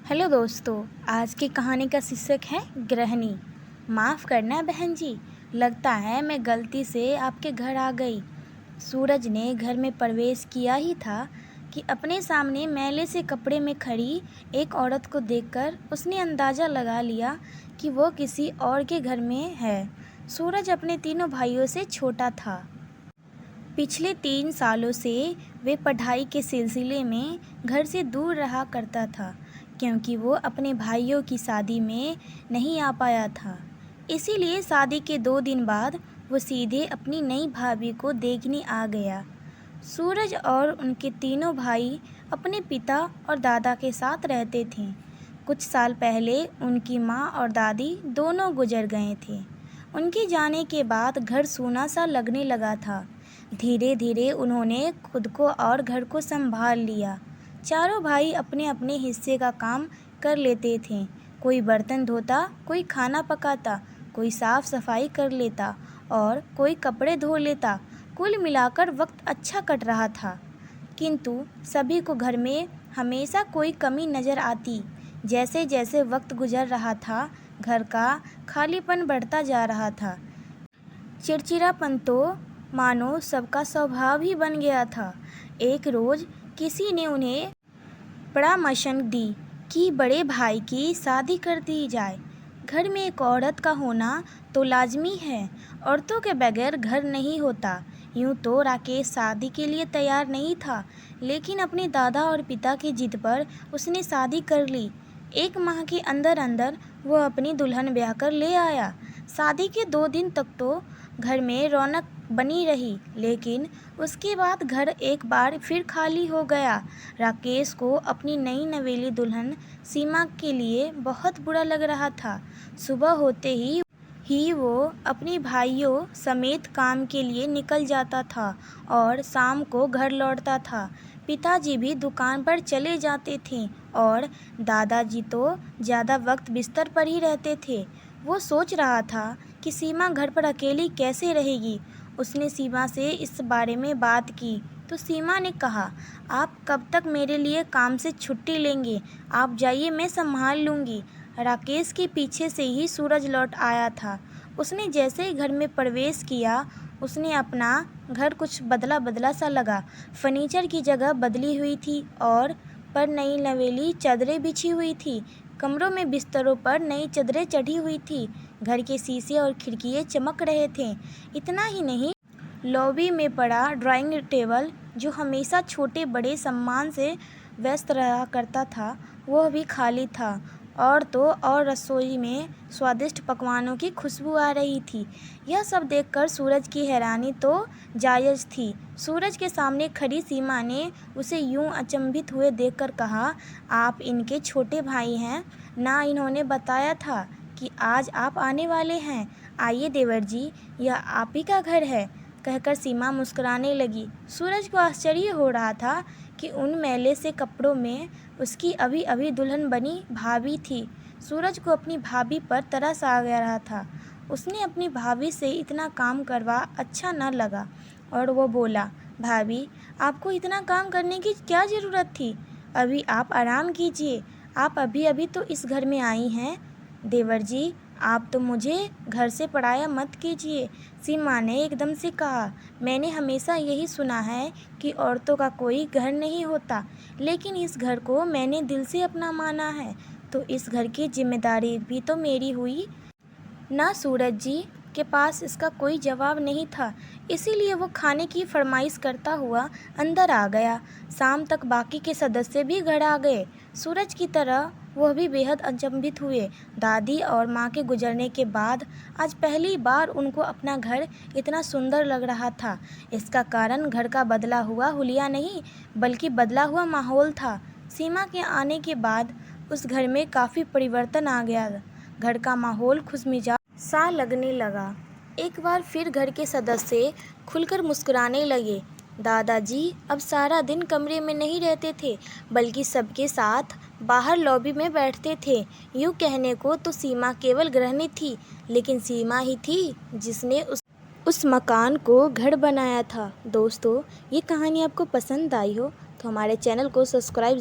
Hello दोस्तों, आज की कहानी का शीर्षक है गृहिणी। माफ़ करना बहन जी, लगता है मैं गलती से आपके घर आ गई। सूरज ने घर में प्रवेश किया ही था कि अपने सामने मैले से कपड़े में खड़ी एक औरत को देखकर उसने अंदाज़ा लगा लिया कि वो किसी और के घर में है। सूरज अपने तीनों भाइयों से छोटा था। पिछले 3 सालों से वे पढ़ाई के सिलसिले में घर से दूर रहा करता था, क्योंकि वो अपने भाइयों की शादी में नहीं आ पाया था। इसीलिए शादी के 2 दिन बाद वो सीधे अपनी नई भाभी को देखने आ गया। सूरज और उनके तीनों भाई अपने पिता और दादा के साथ रहते थे। कुछ साल पहले उनकी माँ और दादी दोनों गुजर गए थे। उनके जाने के बाद घर सूना सा लगने लगा था। धीरे धीरे उन्होंने खुद को और घर को संभाल लिया। चारों भाई अपने अपने हिस्से का काम कर लेते थे। कोई बर्तन धोता, कोई खाना पकाता, कोई साफ सफाई कर लेता और कोई कपड़े धो लेता। कुल मिलाकर वक्त अच्छा कट रहा था, किंतु सभी को घर में हमेशा कोई कमी नज़र आती। जैसे जैसे वक्त गुजर रहा था, घर का खालीपन बढ़ता जा रहा था। चिड़चिड़ापन तो मानो सबका स्वभाव ही बन गया था। एक रोज़ किसी ने उन्हें परामर्श दी कि बड़े भाई की शादी कर दी जाए। घर में एक औरत का होना तो लाजमी है, औरतों के बगैर घर नहीं होता। यूँ तो राकेश शादी के लिए तैयार नहीं था, लेकिन अपने दादा और पिता की जिद पर उसने शादी कर ली। 1 माह के अंदर अंदर वो अपनी दुल्हन ब्याह कर ले आया। शादी के 2 दिन तक तो घर में रौनक बनी रही, लेकिन उसके बाद घर एक बार फिर खाली हो गया। राकेश को अपनी नई नवेली दुल्हन सीमा के लिए बहुत बुरा लग रहा था। सुबह होते ही वो अपने भाइयों समेत काम के लिए निकल जाता था और शाम को घर लौटता था। पिताजी भी दुकान पर चले जाते थे और दादाजी तो ज़्यादा वक्त बिस्तर पर ही रहते थे। वो सोच रहा था कि सीमा घर पर अकेली कैसे रहेगी। उसने सीमा से इस बारे में बात की तो सीमा ने कहा, आप कब तक मेरे लिए काम से छुट्टी लेंगे? आप जाइए, मैं संभाल लूँगी। राकेश के पीछे से ही सूरज लौट आया था। उसने जैसे ही घर में प्रवेश किया, उसने अपना घर कुछ बदला बदला सा लगा। फर्नीचर की जगह बदली हुई थी और पर नई नवेली चादरें बिछी हुई थी। कमरों में बिस्तरों पर नई चादरें चढ़ी हुई थी। घर के शीशे और खिड़कियाँ चमक रहे थे। इतना ही नहीं, लॉबी में पड़ा ड्राइंग टेबल, जो हमेशा छोटे बड़े सामान से व्यस्त रहा करता था, वह भी खाली था। और तो और रसोई में स्वादिष्ट पकवानों की खुशबू आ रही थी। यह सब देखकर सूरज की हैरानी तो जायज़ थी। सूरज के सामने खड़ी सीमा ने उसे यूं अचंभित हुए देखकर कहा, आप इनके छोटे भाई हैं ना? इन्होंने बताया था कि आज आप आने वाले हैं। आइए देवर जी, यह आप ही का घर है, कहकर सीमा मुस्कुराने लगी। सूरज को आश्चर्य हो रहा था कि उन मैले से कपड़ों में उसकी अभी अभी दुल्हन बनी भाभी थी। सूरज को अपनी भाभी पर तरस आ गया रहा था। उसने अपनी भाभी से इतना काम करवा अच्छा न लगा और वो बोला, भाभी, आपको इतना काम करने की क्या ज़रूरत थी? अभी आप आराम कीजिए, आप अभी अभी तो इस घर में आई हैं। देवर जी, आप तो मुझे घर से पराया मत कीजिए, सीमा ने एकदम से कहा। मैंने हमेशा यही सुना है कि औरतों का कोई घर नहीं होता, लेकिन इस घर को मैंने दिल से अपना माना है, तो इस घर की जिम्मेदारी भी तो मेरी हुई ना। सूरज जी के पास इसका कोई जवाब नहीं था, इसीलिए वो खाने की फरमाइश करता हुआ अंदर आ गया। शाम तक बाकी के सदस्य भी घर आ गए। सूरज की तरह वह भी बेहद अचंभित हुए। दादी और माँ के गुजरने के बाद आज पहली बार उनको अपना घर इतना सुंदर लग रहा था। इसका कारण घर का बदला हुआ हुलिया नहीं, बल्कि बदला हुआ माहौल था। सीमा के आने के बाद उस घर में काफ़ी परिवर्तन आ गया। घर का माहौल खुशमिजाज सा लगने लगा। एक बार फिर घर के सदस्य खुलकर मुस्कुराने लगे। दादाजी अब सारा दिन कमरे में नहीं रहते थे, बल्कि सबके साथ बाहर लॉबी में बैठते थे। यूँ कहने को तो सीमा केवल गृहिणी थी, लेकिन सीमा ही थी जिसने उस मकान को घर बनाया था। दोस्तों, ये कहानी आपको पसंद आई हो तो हमारे चैनल को सब्सक्राइब